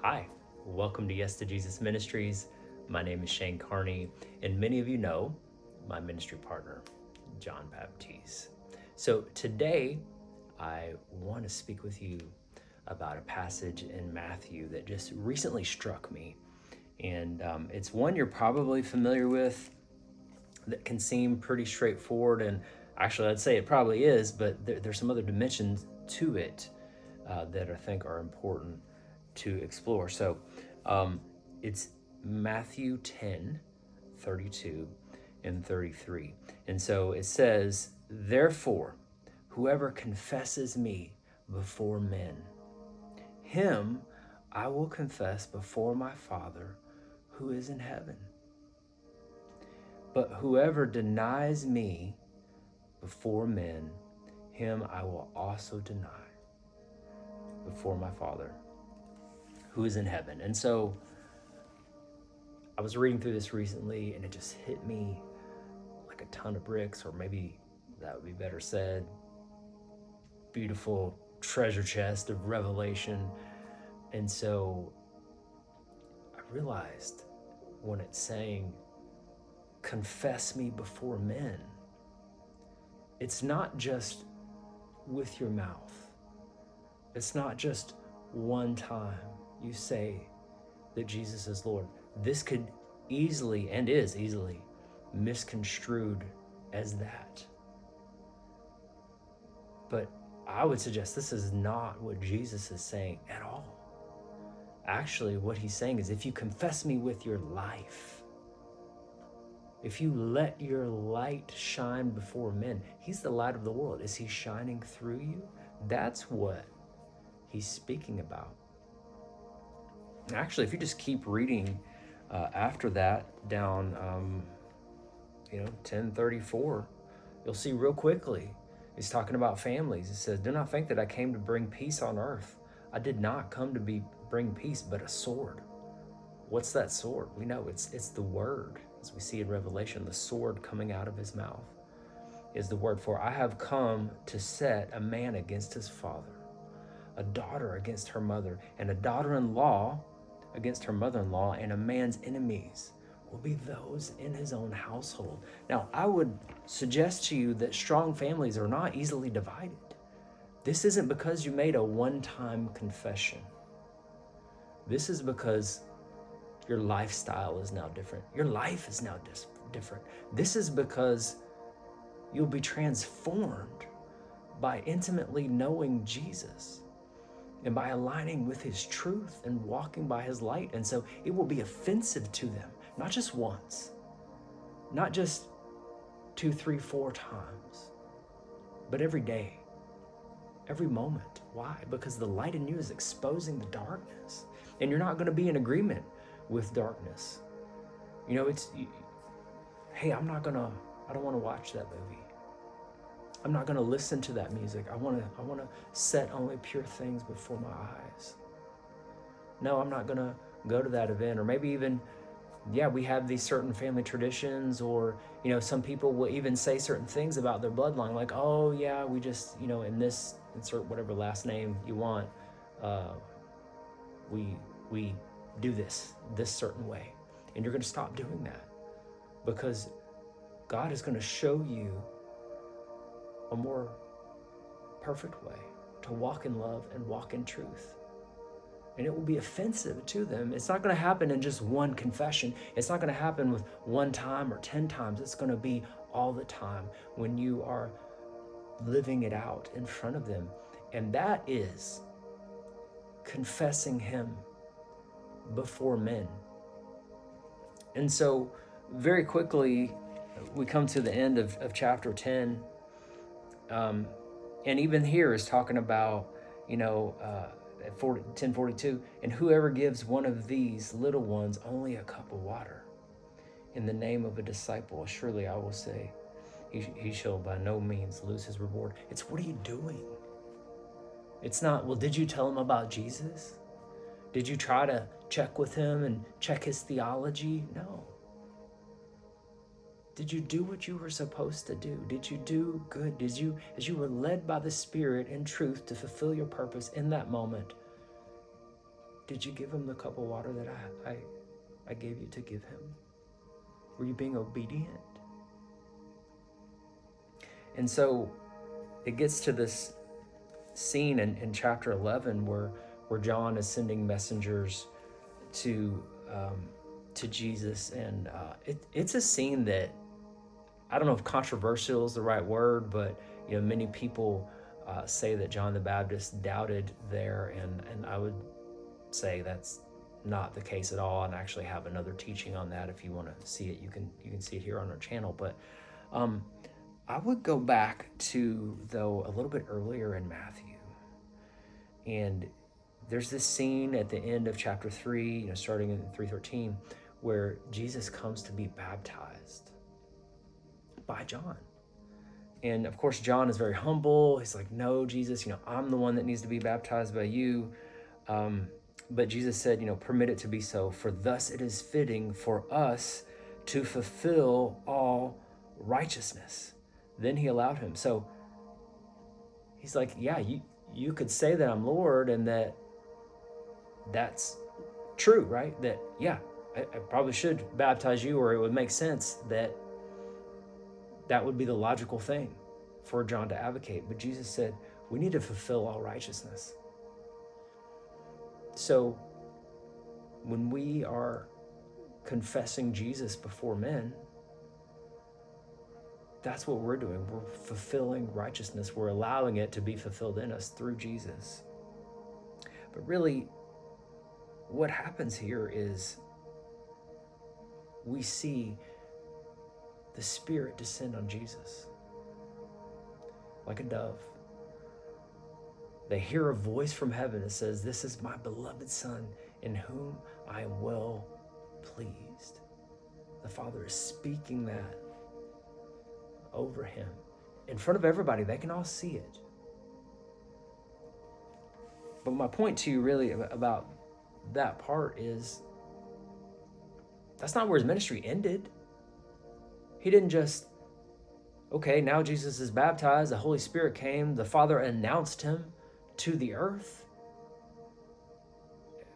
Hi, welcome to Yes to Jesus Ministries. My name is Shane Carney, and many of you know my ministry partner, John Baptiste. So today, I want to speak with you about a passage in Matthew that just recently struck me. And it's one you're probably familiar with that can seem pretty straightforward. And actually, I'd say it probably is, but there's some other dimensions to it that I think are important to explore. So it's Matthew 10:32 and 33. And so it says, "Therefore, whoever confesses me before men, him I will confess before my Father who is in heaven. But whoever denies me before men, him I will also deny before my Father who is in heaven." And so I was reading through this recently and it just hit me like a ton of bricks, or maybe that would be better said, beautiful treasure chest of revelation. And so I realized when it's saying, confess me before men, it's not just with your mouth. It's not just one time you say that Jesus is Lord. This could easily, and is easily, misconstrued as that. But I would suggest this is not what Jesus is saying at all. Actually, what he's saying is, if you confess me with your life, if you let your light shine before men, he's the light of the world. Is he shining through you? That's what he's speaking about. Actually, if you just keep reading after that down, 10:34, you'll see real quickly, he's talking about families. It says, "Do not think that I came to bring peace on earth. I did not come to bring peace, but a sword." What's that sword? We know it's the word. As we see in Revelation, the sword coming out of his mouth is the word. "For I have come to set a man against his father, a daughter against her mother, and a daughter-in-law against her mother-in-law, and a man's enemies will be those in his own household." Now, I would suggest to you that strong families are not easily divided. This isn't because you made a one-time confession. This is because your lifestyle is now different. Your life is now different. This is because you'll be transformed by intimately knowing Jesus and by aligning with his truth and walking by his light. And so it will be offensive to them, not just once, not just 2, 3, 4 times, but every day, every moment. Why? Because the light in you is exposing the darkness, and you're not going to be in agreement with darkness. Hey, I don't want to watch that movie. I'm not going to listen to that music. I want to set only pure things before my eyes. No, I'm not going to go to that event. Or maybe even, we have these certain family traditions, or, some people will even say certain things about their bloodline, like, oh yeah, we just, in this, insert whatever last name you want, we do this certain way. And you're going to stop doing that, because God is going to show you a more perfect way to walk in love and walk in truth. And it will be offensive to them. It's not going to happen in just one confession. It's not going to happen with one time or 10 times. It's going to be all the time when you are living it out in front of them. And that is confessing him before men. And so very quickly, we come to the end of chapter 10. And even here is talking about, at 10:42, "And whoever gives one of these little ones only a cup of water in the name of a disciple, surely I will say, he shall by no means lose his reward." It's, what are you doing? It's not, well, did you tell him about Jesus? Did you try to check with him and check his theology? No. Did you do what you were supposed to do? Did you do good? Did you, as you were led by the Spirit in truth to fulfill your purpose in that moment, Did you give him the cup of water that I gave you to give him? Were you being obedient? And so it gets to this scene in chapter 11 where John is sending messengers to Jesus, and it's a scene that, I don't know if controversial is the right word, but many people say that John the Baptist doubted there, and I would say that's not the case at all, and I actually have another teaching on that. If you want to see it, you can see it here on our channel. But I would go back to, though, a little bit earlier in Matthew, and there's this scene at the end of chapter 3, starting in 3:13, where Jesus comes to be baptized by John. And of course, John is very humble. He's like, no, Jesus, I'm the one that needs to be baptized by you. But Jesus said, permit it to be so, for thus it is fitting for us to fulfill all righteousness. Then he allowed him. So he's like, yeah, you could say that I'm Lord, and that's true, right? That, yeah, I probably should baptize you, or it would make sense that would be the logical thing for John to advocate. But Jesus said, we need to fulfill all righteousness. So when we are confessing Jesus before men, that's what we're doing. We're fulfilling righteousness. We're allowing it to be fulfilled in us through Jesus. But really, what happens here is we see the Spirit descend on Jesus like a dove. They hear a voice from heaven that says, this is my beloved Son, in whom I am well pleased. The Father is speaking that over him in front of everybody. They can all see it. But my point to you really about that part is, that's not where his ministry ended. He didn't just, okay, now Jesus is baptized, the Holy Spirit came, the Father announced him to the earth,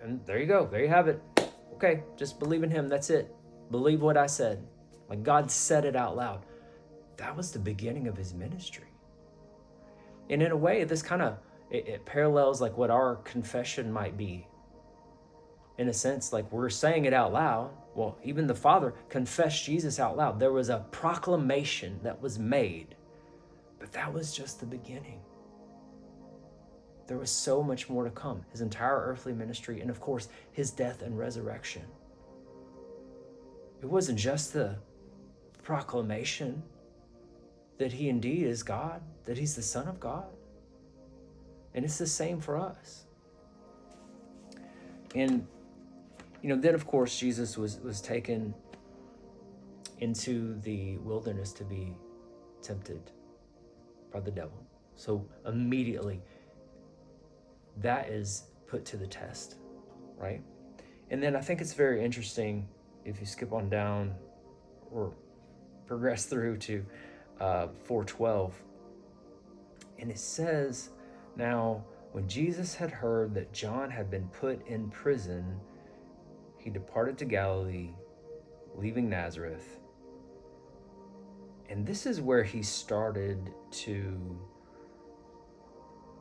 and there you go, there you have it. Okay, just believe in him, that's it. Believe what I said. Like God said it out loud. That was the beginning of his ministry. And in a way, this kind of, it parallels like what our confession might be. In a sense, like we're saying it out loud. Well, even the Father confessed Jesus out loud. There was a proclamation that was made, but that was just the beginning. There was so much more to come. His entire earthly ministry, and of course, his death and resurrection. It wasn't just the proclamation that he indeed is God, that he's the Son of God. And it's the same for us. And, then of course, Jesus was taken into the wilderness to be tempted by the devil. So immediately, that is put to the test, right? And then I think it's very interesting if you skip on down or progress through to 4:12. And it says, now, when Jesus had heard that John had been put in prison, he departed to Galilee, leaving Nazareth. And this is where he started to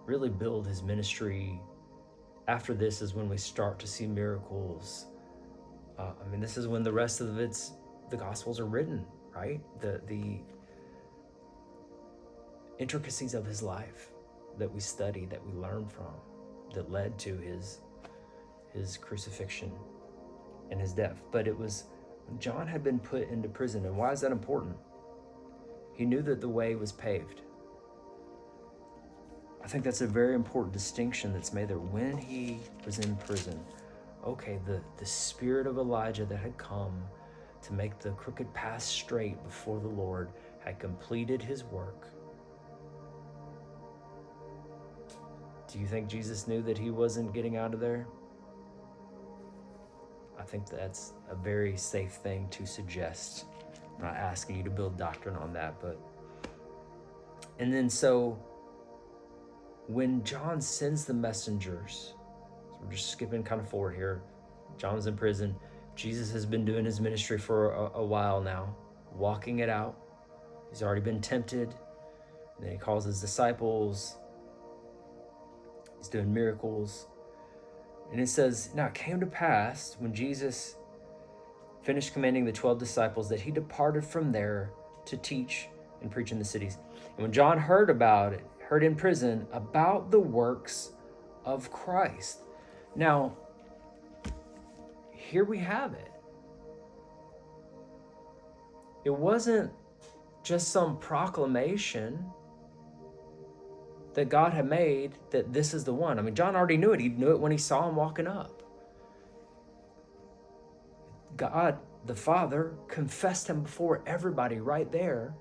really build his ministry. After this is when we start to see miracles. This is when the rest of the Gospels are written, right? The intricacies of his life that we study, that we learn from, that led to his crucifixion and his death. But it was when John had been put into prison. And why is that important? He knew that the way was paved. I think that's a very important distinction that's made there. When he was in prison, okay, the spirit of Elijah that had come to make the crooked path straight before the Lord had completed his work. Do you think Jesus knew that he wasn't getting out of there? I think that's a very safe thing to suggest. I'm not asking you to build doctrine on that, and then so when John sends the messengers, We're just skipping kind of forward here. John's in prison. Jesus has been doing his ministry for a while now, walking it out. He's already been tempted. And then he calls his disciples. He's doing miracles. And it says, now it came to pass when Jesus finished commanding the 12 disciples that he departed from there to teach and preach in the cities. And when John heard in prison about the works of Christ. Now, here we have it. It wasn't just some proclamation that God had made that this is the one. I mean, John already knew it. He knew it when he saw him walking up. God, the Father, confessed him before everybody right there.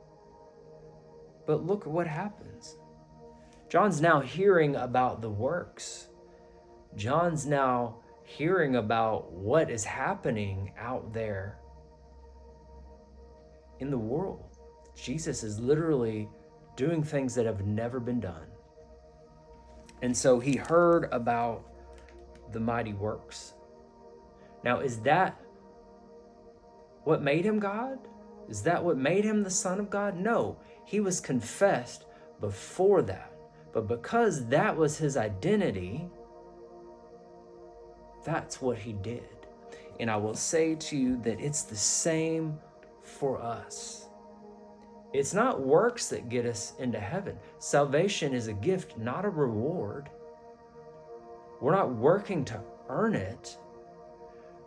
But look at what happens. John's now hearing about the works. John's now hearing about what is happening out there in the world. Jesus is literally doing things that have never been done. And so he heard about the mighty works. Now, is that what made him God? Is that what made him the Son of God? No, he was confessed before that. But because that was his identity, that's what he did. And I will say to you that it's the same for us. It's not works that get us into heaven. Salvation is a gift, not a reward. We're not working to earn it.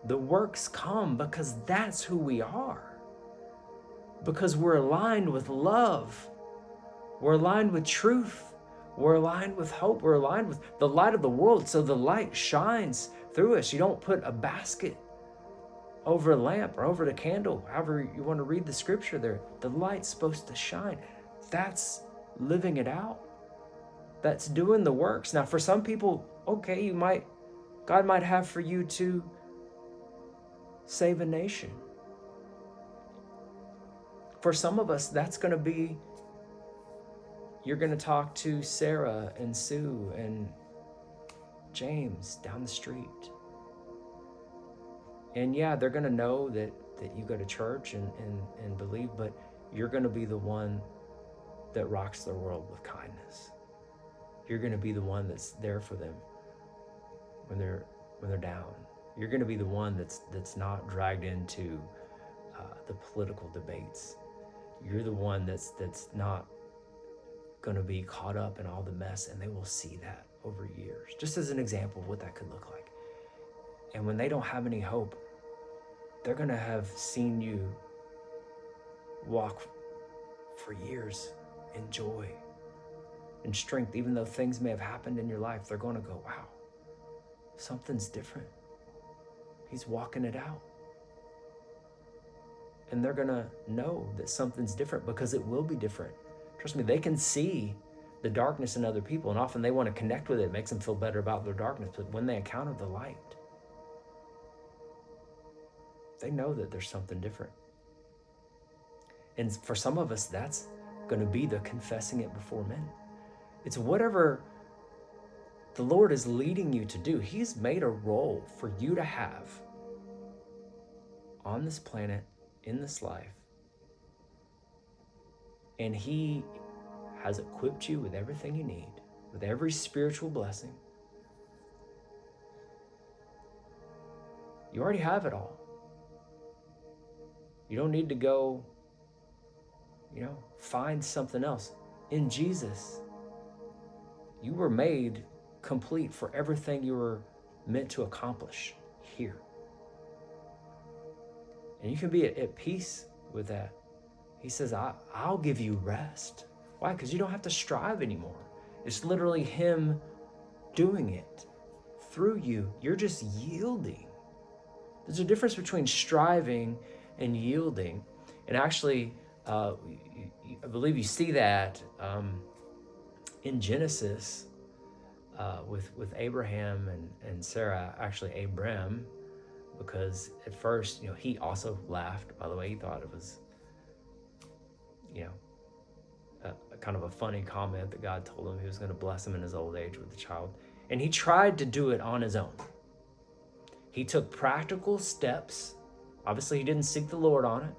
The works come because that's who we are. Because we're aligned with love. We're aligned with truth. We're aligned with hope. We're aligned with the light of the world. So the light shines through us. You don't put a basket over a lamp or over the candle, however you want to read the scripture there. The light's supposed to shine. That's living it out. That's doing the works. Now, for some people, okay, God might have for you to save a nation. For some of us, that's going to be, you're going to talk to Sarah and Sue and James down the street. And yeah, they're going to know that you go to church and believe, but you're going to be the one that rocks their world with kindness. You're going to be the one that's there for them when they're down. You're going to be the one that's not dragged into the political debates. You're the one that's not going to be caught up in all the mess, and they will see that over years. Just as an example of what that could look like. And when they don't have any hope, they're going to have seen you walk for years in joy and strength. Even though things may have happened in your life, they're going to go, wow, something's different. He's walking it out. And they're going to know that something's different because it will be different. Trust me, they can see the darkness in other people, and often they want to connect with it. It makes them feel better about their darkness. But when they encounter the light, they know that there's something different. And for some of us, that's going to be the confessing it before men. It's whatever the Lord is leading you to do. He's made a role for you to have on this planet, in this life. And He has equipped you with everything you need, with every spiritual blessing. You already have it all. You don't need to go, find something else. In Jesus, you were made complete for everything you were meant to accomplish here. And you can be at peace with that. He says, I'll give you rest. Why? Because you don't have to strive anymore. It's literally Him doing it through you. You're just yielding. There's a difference between striving and yielding. And actually, I believe you see that in Genesis with Abraham and Sarah, actually Abram, because at first, he also laughed. By the way, he thought it was, a kind of a funny comment that God told him He was going to bless him in his old age with a child. And he tried to do it on his own. He took practical steps. Obviously, he didn't seek the Lord on it.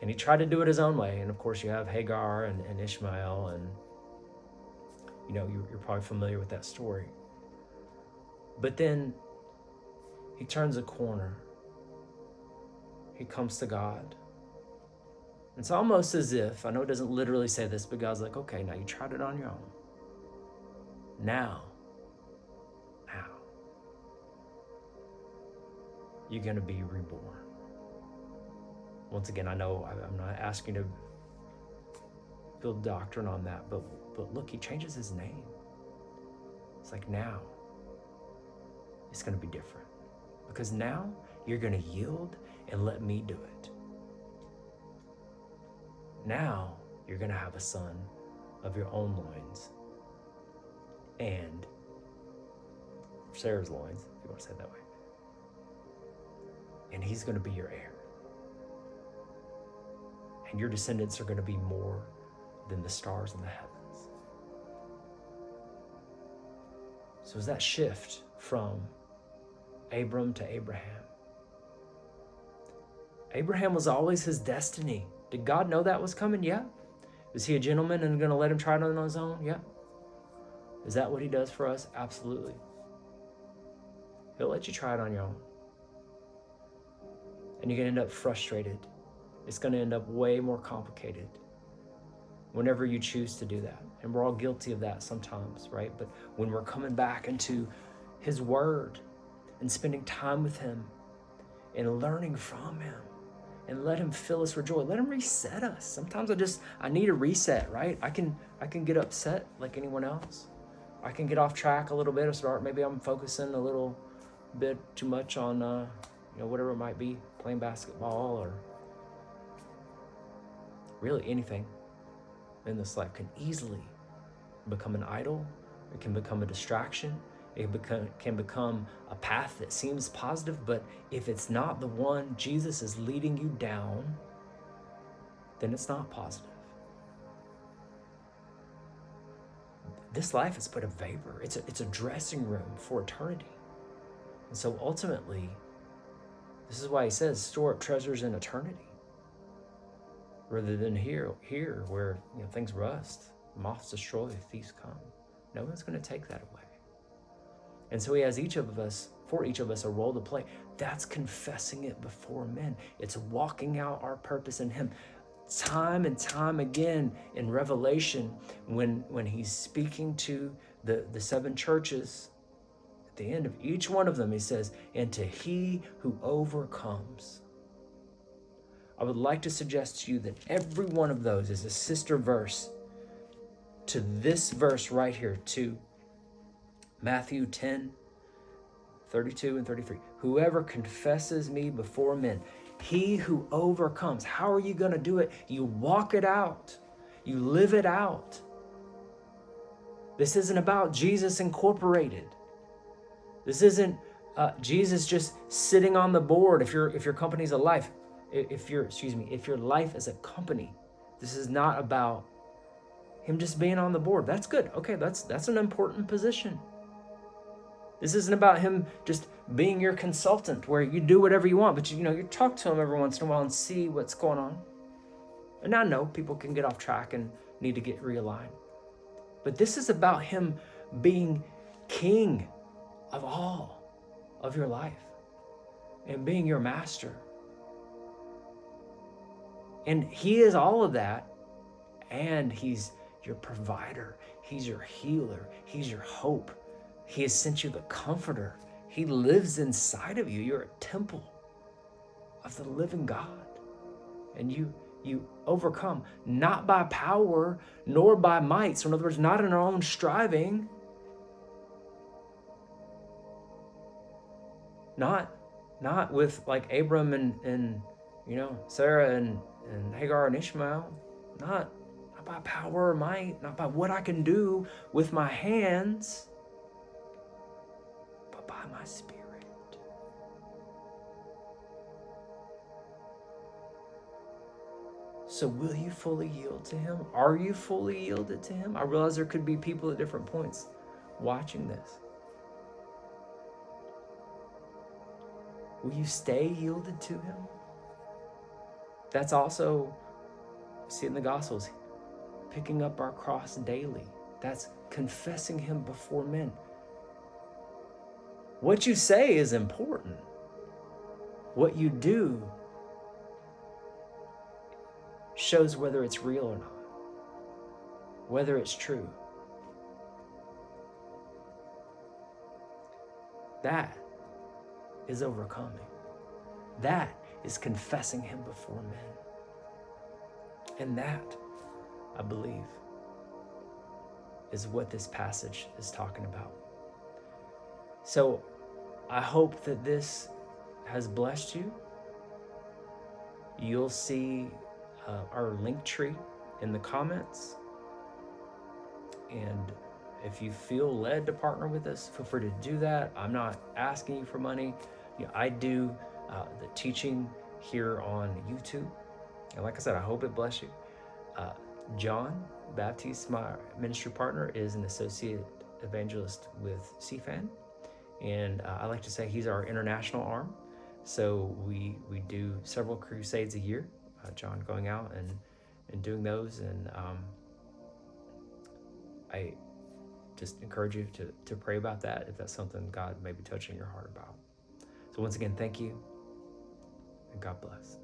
And he tried to do it his own way. And of course, you have Hagar and Ishmael, and you're probably familiar with that story. But then he turns a corner. He comes to God. It's almost as if, I know it doesn't literally say this, but God's like, okay, now you tried it on your own. Now, you're going to be reborn. Once again, I know I'm not asking to build doctrine on that, but look, he changes his name. It's like, now it's going to be different, because now you're going to yield and let me do it. Now you're going to have a son of your own loins and Sarah's loins, if you want to say it that way. And he's going to be your heir. And your descendants are going to be more than the stars in the heavens. So is that shift from Abram to Abraham? Abraham was always his destiny. Did God know that was coming? Yeah. Is he a gentleman and going to let him try it on his own? Yeah. Is that what he does for us? Absolutely. He'll let you try it on your own. And you're going to end up frustrated. It's going to end up way more complicated whenever you choose to do that. And we're all guilty of that sometimes, right? But when we're coming back into his word and spending time with him and learning from him, and let him fill us with joy. Let him reset us. Sometimes I need a reset, right? I can get upset like anyone else. I can get off track a little bit or start, maybe I'm focusing a little bit too much on, whatever it might be, playing basketball or really anything in this life can easily become an idol. It can become a distraction. It can become a path that seems positive, but if it's not the one Jesus is leading you down, then it's not positive. This life is but a vapor. It's a dressing room for eternity. And so ultimately, this is why he says, store up treasures in eternity, rather than here where things rust, moths destroy, thieves come. No one's going to take that away. And so he has for each of us, a role to play. That's confessing it before men. It's walking out our purpose in him. Time and time again in Revelation, when he's speaking to the 7 churches, at the end of each one of them, he says, and to he who overcomes. I would like to suggest to you that every one of those is a sister verse to this verse right here, to Matthew 10, 32 and 33. Whoever confesses me before men, he who overcomes. How are you going to do it? You walk it out. You live it out. This isn't about Jesus Incorporated. This isn't Jesus just sitting on the board. If your company's a life, if your life is a company, this is not about him just being on the board. That's good. Okay, that's an important position. This isn't about him just being your consultant where you do whatever you want, but you talk to him every once in a while and see what's going on. And I know people can get off track and need to get realigned. But this is about him being king of all of your life and being your master. And he is all of that, and he's your provider. He's your healer. He's your hope. He has sent you the comforter. He lives inside of you. You're a temple of the living God. And you overcome not by power nor by might. So in other words, not in our own striving. Not with like Abram and Sarah and Hagar and Ishmael. Not by power or might, not by what I can do with my hands, but by my Spirit. So will you fully yield to him? Are you fully yielded to him? I realize there could be people at different points watching this? Will you stay yielded to him? That's also, see in the Gospels, picking up our cross daily. That's confessing him before men. What you say is important. What you do shows whether it's real or not, whether it's true. That is overcoming. That is confessing him before men. And that, I believe, is what this passage is talking about. So I hope that this has blessed you. You'll see our link tree in the comments. And if you feel led to partner with us, feel free to do that. I'm not asking you for money. I do the teaching here on YouTube. And like I said, I hope it bless you. John Baptiste, my ministry partner, is an associate evangelist with CFAN. And I like to say he's our international arm. So we do several crusades a year, John going out and doing those. And I just encourage you to pray about that if that's something God may be touching your heart about. So once again, thank you, and God bless.